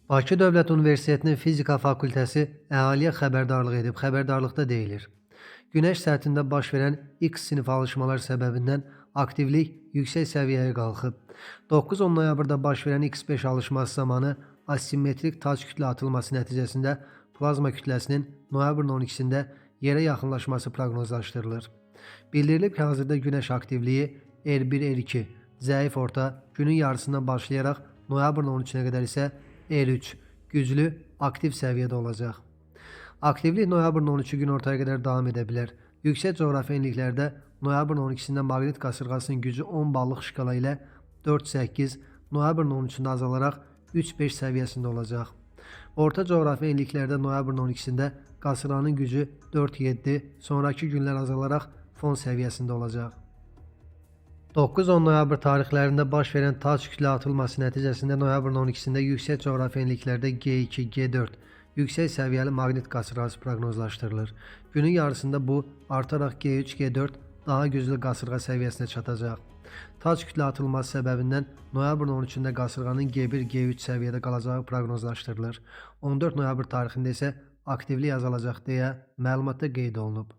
Bakı Dövlət Universitetinin Fizika Fakültəsi əhaliyə xəbərdarlıq edib. Xəbərdarlıqda deyilir: Günəş səthində baş verən X sinif alışmalar səbəbindən aktivlik yüksək səviyyəyə qalxıb. 9-10 noyabrda baş verən X5 alışması zamanı asimmetrik tac kütlə atılması nəticəsində plazma kütləsinin noyabrın 12-sində yerə yaxınlaşması proqnozlaşdırılır. Bildirilib ki, hazırda Günəş aktivliyi R1-R2 zəif orta, günün yarısından başlayaraq noyabrın 13-nə qədər isə R3 güclü aktiv səviyyədə olacaq. Aktivlik noyabrın 13-cü gün ortaya qədər davam edə bilər. Yüksək coğrafi enliklərdə noyabrın 12-sində maqnit qasırğasının gücü 10 ballıq şkala ilə 4-8, noyabrın 13-də azalaraq 3-5 səviyyəsində olacaq. Orta coğrafi enliklərdə noyabrın 12-sində qasırğanın gücü 4-7, sonraki günlər azalaraq fon səviyyəsində olacaq. 9-10 noyabr tarixlərində baş verən tac kütlə atılması nəticəsində noyabrın 12-sində yüksək coğrafi enliklərdə G2, G4 yüksək səviyyəli maqnit qasırğası proqnozlaşdırılır. Günün yarısında bu artaraq G3, G4 daha güclü qasırğa səviyyəsinə çatacaq. Tac kütlə atılması səbəbindən noyabrın 13-də qasırğanın G1, G3 səviyyədə qalacağı proqnozlaşdırılır. 14 noyabr tarixində isə aktivlik azalacaq deyə məlumatda qeyd olunub.